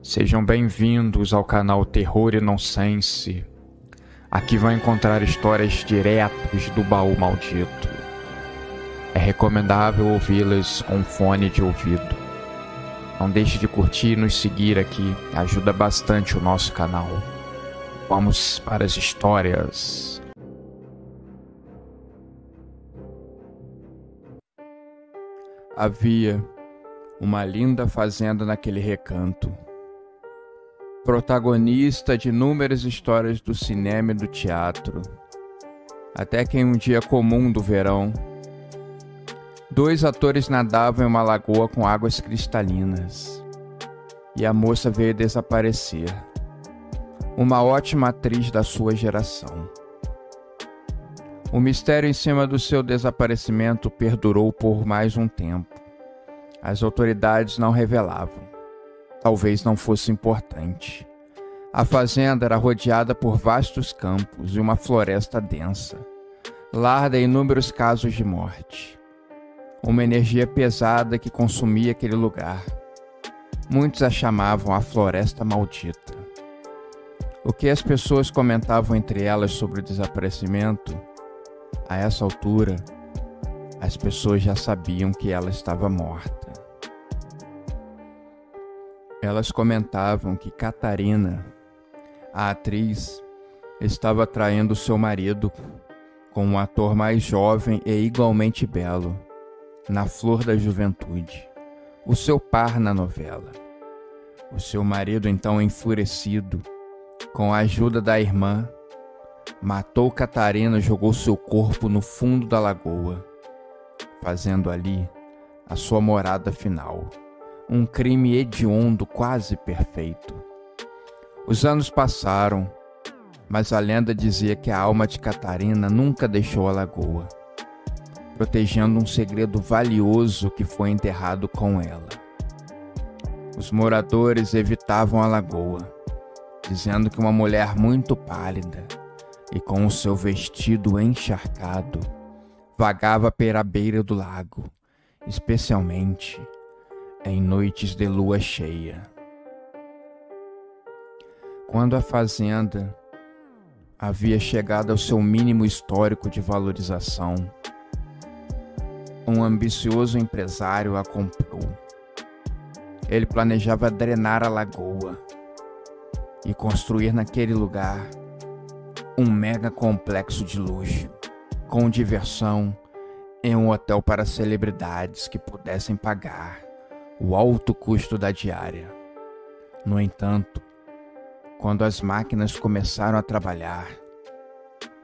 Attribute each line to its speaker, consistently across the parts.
Speaker 1: Sejam bem-vindos ao canal Terror e Nonsense. Aqui vai encontrar histórias diretas do baú maldito. É recomendável ouvi-las com fone de ouvido. Não deixe de curtir e nos seguir aqui, ajuda bastante o nosso canal. Vamos para as histórias. Havia uma linda fazenda naquele recanto, protagonista de inúmeras histórias do cinema e do teatro, até que em um dia comum do verão, dois atores nadavam em uma lagoa com águas cristalinas, e a moça veio desaparecer, uma ótima atriz da sua geração. O mistério em cima do seu desaparecimento perdurou por mais um tempo. As autoridades não revelavam. Talvez não fosse importante. A fazenda era rodeada por vastos campos e uma floresta densa, larda em inúmeros casos de morte. Uma energia pesada que consumia aquele lugar. Muitos a chamavam a Floresta Maldita. O que as pessoas comentavam entre elas sobre o desaparecimento, a essa altura, as pessoas já sabiam que ela estava morta. Elas comentavam que Catarina, a atriz, estava traindo seu marido com um ator mais jovem e igualmente belo, na flor da juventude, o seu par na novela. O seu marido, então enfurecido, com a ajuda da irmã, matou Catarina e jogou seu corpo no fundo da lagoa, fazendo ali a sua morada final. Um crime hediondo quase perfeito. Os anos passaram, mas a lenda dizia que a alma de Catarina nunca deixou a lagoa, protegendo um segredo valioso que foi enterrado com ela. Os moradores evitavam a lagoa, dizendo que uma mulher muito pálida e com o seu vestido encharcado vagava pela beira do lago, especialmente em noites de lua cheia. Quando a fazenda havia chegado ao seu mínimo histórico de valorização, um ambicioso empresário a comprou. Ele planejava drenar a lagoa e construir naquele lugar um mega complexo de luxo, com diversão e um hotel para celebridades que pudessem pagar o alto custo da diária. No entanto, quando as máquinas começaram a trabalhar,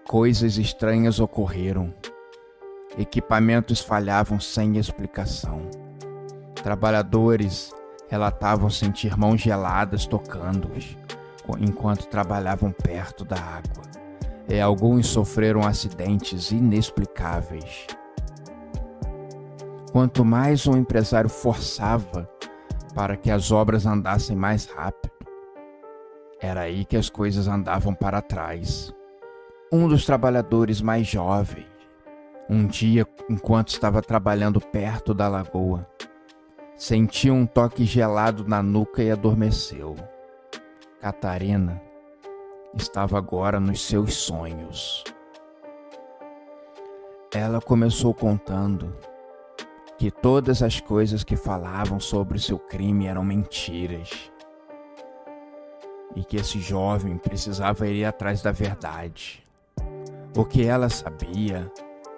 Speaker 1: coisas estranhas ocorreram. Equipamentos falhavam sem explicação. Trabalhadores relatavam sentir mãos geladas tocando-os enquanto trabalhavam perto da água, e alguns sofreram acidentes inexplicáveis. Quanto mais um empresário forçava para que as obras andassem mais rápido, era aí que as coisas andavam para trás. Um dos trabalhadores mais jovens, um dia, enquanto estava trabalhando perto da lagoa, sentiu um toque gelado na nuca e adormeceu. Catarina estava agora nos seus sonhos. Ela começou contando que todas as coisas que falavam sobre seu crime eram mentiras e que esse jovem precisava ir atrás da verdade. O que ela sabia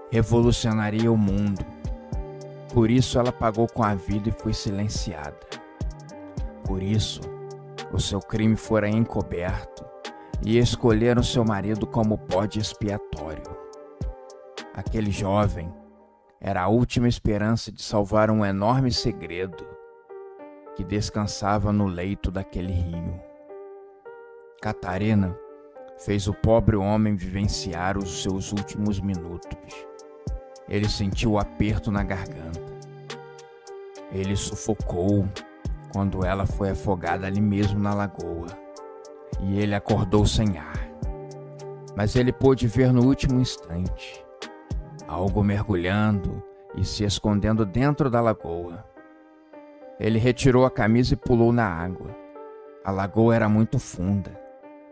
Speaker 1: revolucionaria o mundo. Por isso ela pagou com a vida e foi silenciada. Por isso o seu crime fora encoberto e escolheram seu marido como bode expiatório. Aquele jovem era a última esperança de salvar um enorme segredo que descansava no leito daquele rio. Catarina fez o pobre homem vivenciar os seus últimos minutos. Ele sentiu o aperto na garganta. Ele sufocou quando ela foi afogada ali mesmo na lagoa, e ele acordou sem ar. Mas ele pôde ver no último instante algo mergulhando e se escondendo dentro da lagoa. Ele retirou a camisa e pulou na água, A lagoa era muito funda.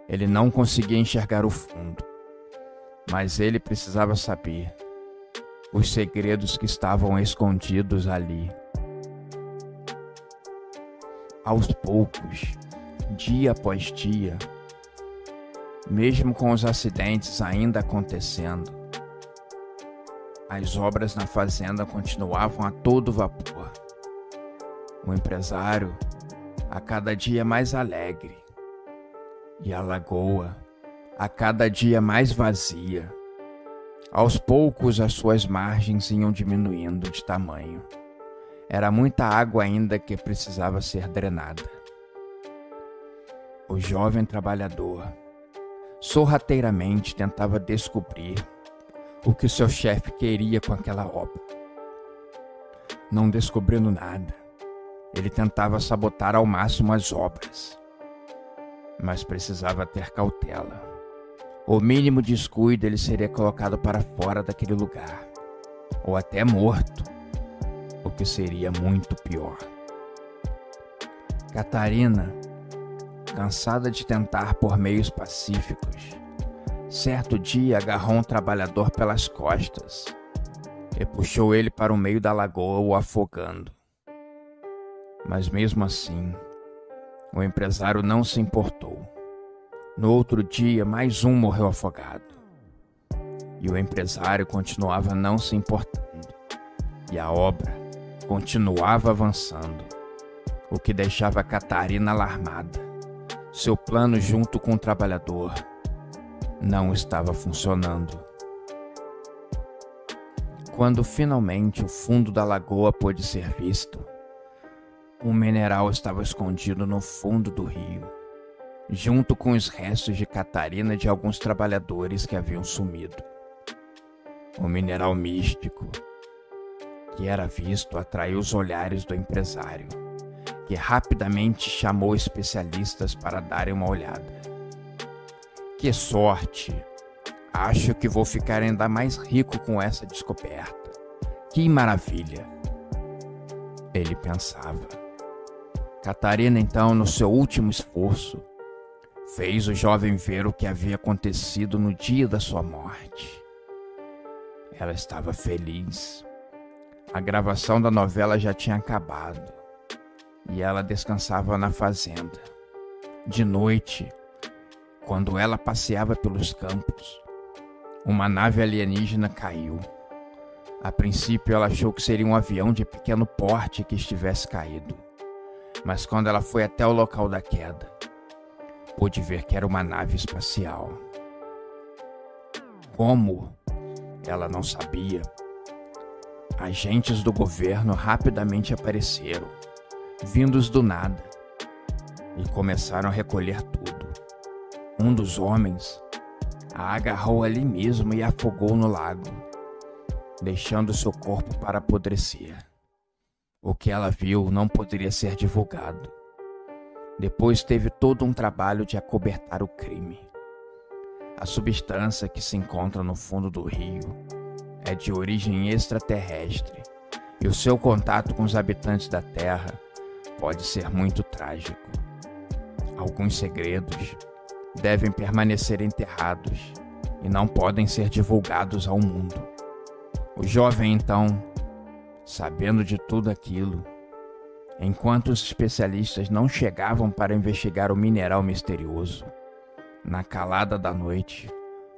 Speaker 1: Ele não conseguia enxergar o fundo. Mas ele precisava saber os segredos que estavam escondidos ali. Aos poucos, dia após dia, mesmo com os acidentes ainda acontecendo, as obras na fazenda continuavam a todo vapor. O empresário, a cada dia mais alegre, e a lagoa, a cada dia mais vazia. Aos poucos, as suas margens iam diminuindo de tamanho. Era muita água ainda que precisava ser drenada. O jovem trabalhador sorrateiramente tentava descobrir o que seu chefe queria com aquela obra. Não descobrindo nada, ele tentava sabotar ao máximo as obras, mas precisava ter cautela. O mínimo descuido ele seria colocado para fora daquele lugar, ou até morto, o que seria muito pior. Catarina, cansada de tentar por meios pacíficos, certo dia agarrou um trabalhador pelas costas e puxou ele para o meio da lagoa, o afogando. Mas mesmo assim, o empresário não se importou. No outro dia, mais um morreu afogado. E o empresário continuava não se importando. E a obra continuava avançando, o que deixava Catarina alarmada. Seu plano junto com o trabalhador não estava funcionando. Quando finalmente o fundo da lagoa pôde ser visto, um mineral estava escondido no fundo do rio, junto com os restos de Catarina e de alguns trabalhadores que haviam sumido. Um mineral místico que era visto atraiu os olhares do empresário, que rapidamente chamou especialistas para darem uma olhada. Que sorte! Acho que vou ficar ainda mais rico com essa descoberta. Que maravilha! Ele pensava. Catarina, então, no seu último esforço, fez o jovem ver o que havia acontecido no dia da sua morte. Ela estava feliz. A gravação da novela já tinha acabado e ela descansava na fazenda. De noite, quando ela passeava pelos campos, uma nave alienígena caiu. A princípio, ela achou que seria um avião de pequeno porte que estivesse caído. Mas quando ela foi até o local da queda, pôde ver que era uma nave espacial. Como? Ela não sabia. Agentes do governo rapidamente apareceram, vindos do nada, e começaram a recolher tudo. Um dos homens a agarrou ali mesmo e a afogou no lago, deixando seu corpo para apodrecer. O que ela viu não poderia ser divulgado. Depois teve todo um trabalho de acobertar o crime. A substância que se encontra no fundo do rio é de origem extraterrestre e o seu contato com os habitantes da Terra pode ser muito trágico. Alguns segredos devem permanecer enterrados e não podem ser divulgados ao mundo. O jovem, então, sabendo de tudo aquilo, enquanto os especialistas não chegavam para investigar o mineral misterioso, na calada da noite,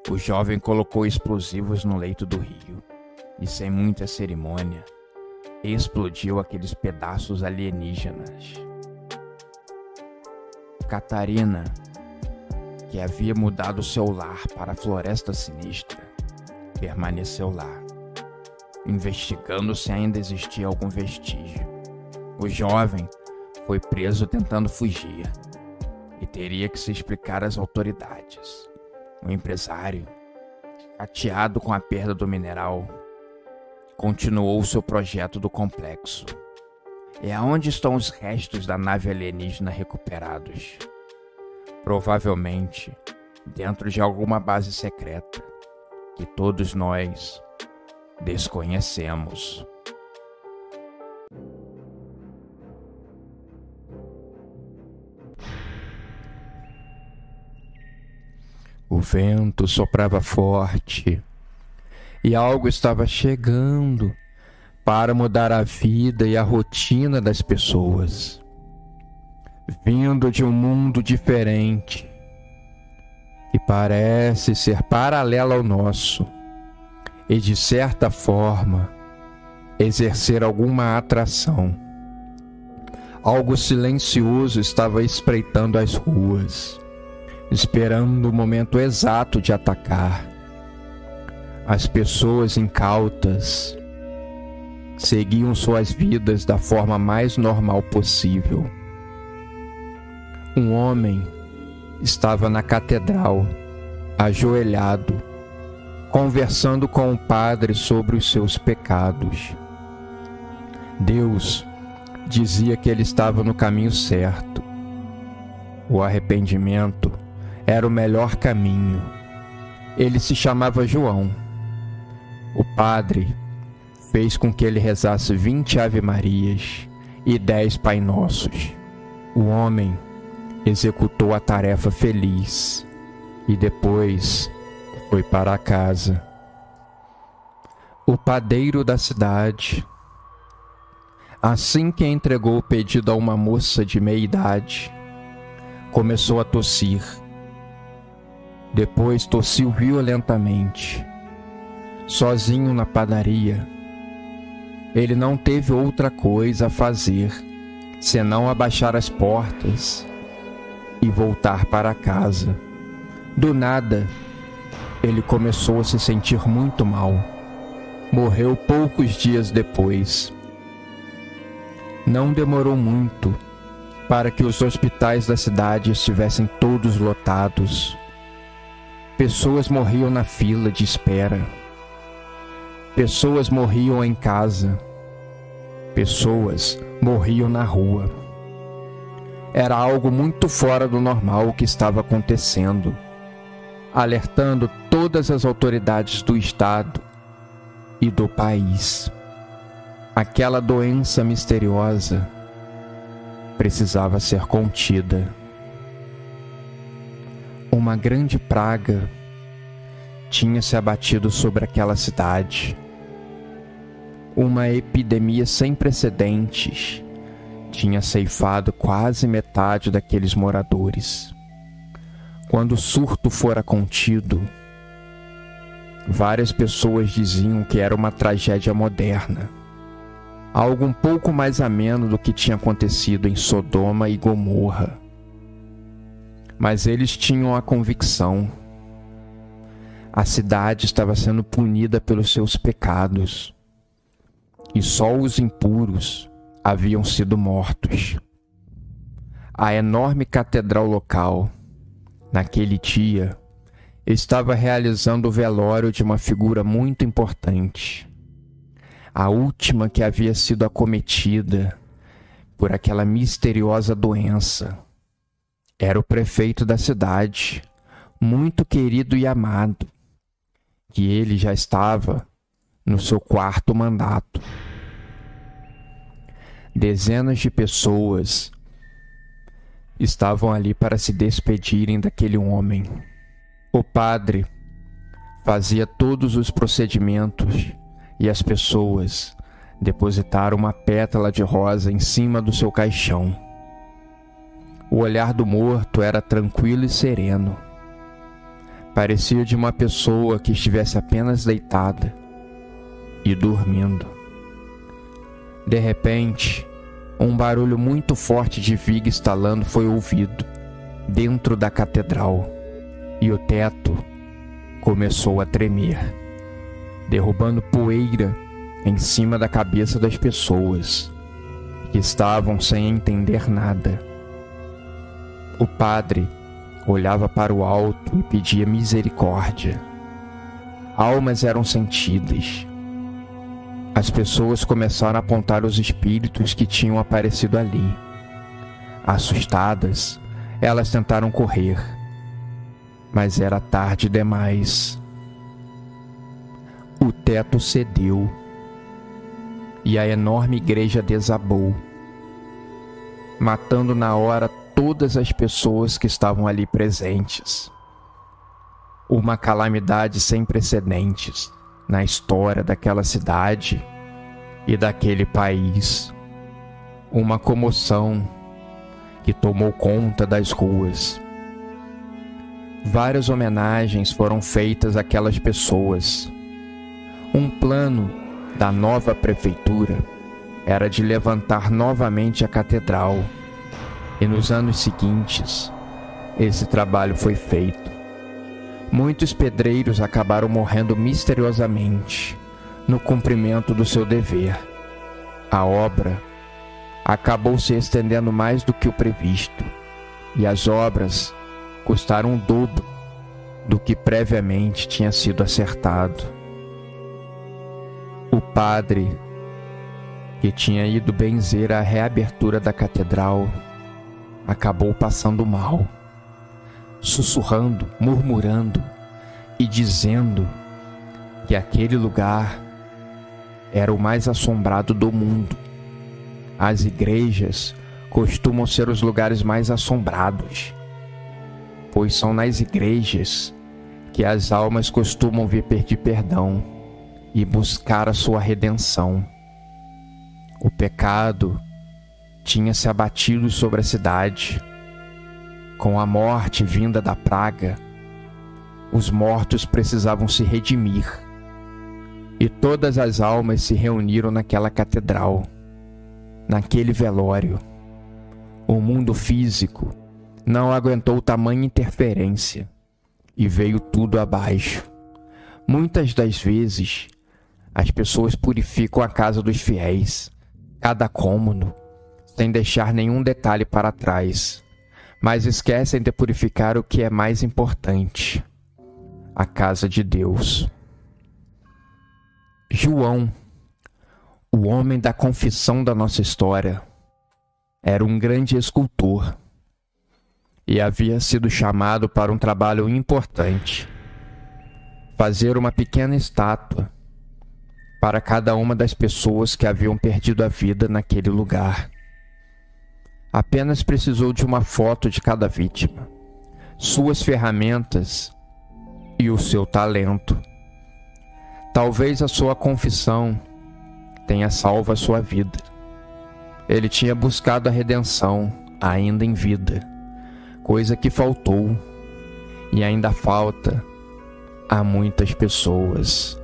Speaker 1: o jovem colocou explosivos no leito do rio e, sem muita cerimônia, explodiu aqueles pedaços alienígenas. Catarina, que havia mudado seu lar para a Floresta Sinistra, permaneceu lá, investigando se ainda existia algum vestígio. O jovem foi preso tentando fugir e teria que se explicar às autoridades. O empresário, chateado com a perda do mineral, continuou seu projeto do complexo. E aonde estão os restos da nave alienígena recuperados? Provavelmente dentro de alguma base secreta que todos nós desconhecemos. O vento soprava forte e algo estava chegando para mudar a vida e a rotina das pessoas. Vindo de um mundo diferente, que parece ser paralelo ao nosso, e de certa forma exercer alguma atração. Algo silencioso estava espreitando as ruas, esperando o momento exato de atacar. As pessoas incautas seguiam suas vidas da forma mais normal possível. Um homem estava na catedral, ajoelhado, conversando com o padre sobre os seus pecados. Deus dizia que ele estava no caminho certo. O arrependimento era o melhor caminho. Ele se chamava João. O padre fez com que ele rezasse 20 Ave-Marias e 10 Pai Nossos. O homem executou a tarefa feliz e depois foi para casa. O padeiro da cidade, assim que entregou o pedido a uma moça de meia-idade, começou a tossir. Depois tossiu violentamente. Sozinho na padaria, ele não teve outra coisa a fazer senão abaixar as portas e voltar para casa. Do nada, ele começou a se sentir muito mal. Morreu poucos dias depois. Não demorou muito para que os hospitais da cidade estivessem todos lotados. Pessoas morriam na fila de espera. Pessoas morriam em casa. Pessoas morriam na rua. Era algo muito fora do normal o que estava acontecendo, alertando todas as autoridades do estado e do país. Aquela doença misteriosa precisava ser contida. Uma grande praga tinha se abatido sobre aquela cidade. Uma epidemia sem precedentes tinha ceifado quase metade daqueles moradores. Quando o surto fora contido, várias pessoas diziam que era uma tragédia moderna, algo um pouco mais ameno do que tinha acontecido em Sodoma e Gomorra. Mas eles tinham a convicção: a cidade estava sendo punida pelos seus pecados, e só os impuros haviam sido mortos. A enorme catedral local, naquele dia, estava realizando o velório de uma figura muito importante, a última que havia sido acometida por aquela misteriosa doença. Era o prefeito da cidade, muito querido e amado, que ele já estava no seu 4º mandato. Dezenas de pessoas estavam ali para se despedirem daquele homem. O padre fazia todos os procedimentos e as pessoas depositaram uma pétala de rosa em cima do seu caixão. O olhar do morto era tranquilo e sereno. Parecia de uma pessoa que estivesse apenas deitada e dormindo. De repente, um barulho muito forte de viga estalando foi ouvido dentro da catedral, e o teto começou a tremer, derrubando poeira em cima da cabeça das pessoas, que estavam sem entender nada. O padre olhava para o alto e pedia misericórdia. Almas eram sentidas. As pessoas começaram a apontar os espíritos que tinham aparecido ali. Assustadas, elas tentaram correr, mas era tarde demais. O teto cedeu e a enorme igreja desabou, matando na hora todas as pessoas que estavam ali presentes. Uma calamidade sem precedentes na história daquela cidade e daquele país. Uma comoção que tomou conta das ruas. Várias homenagens foram feitas àquelas pessoas. Um plano da nova prefeitura era de levantar novamente a catedral, e nos anos seguintes, esse trabalho foi feito. Muitos pedreiros acabaram morrendo misteriosamente no cumprimento do seu dever. A obra acabou se estendendo mais do que o previsto, e as obras custaram o dobro do que previamente tinha sido acertado. O padre, que tinha ido benzer a reabertura da catedral, acabou passando mal, sussurrando, murmurando e dizendo que aquele lugar era o mais assombrado do mundo. As igrejas costumam ser os lugares mais assombrados, pois são nas igrejas que as almas costumam vir pedir perdão e buscar a sua redenção. O pecado tinha se abatido sobre a cidade. Com a morte vinda da praga, os mortos precisavam se redimir, e todas as almas se reuniram naquela catedral, naquele velório. O mundo físico não aguentou tamanha interferência e veio tudo abaixo. Muitas das vezes, as pessoas purificam a casa dos fiéis, cada cômodo, sem deixar nenhum detalhe para trás, mas esquecem de purificar o que é mais importante: a casa de Deus. João, o homem da confissão da nossa história, era um grande escultor e havia sido chamado para um trabalho importante: fazer uma pequena estátua para cada uma das pessoas que haviam perdido a vida naquele lugar. Apenas precisou de uma foto de cada vítima, suas ferramentas e o seu talento. Talvez a sua confissão tenha salvo a sua vida. Ele tinha buscado a redenção ainda em vida, coisa que faltou e ainda falta a muitas pessoas.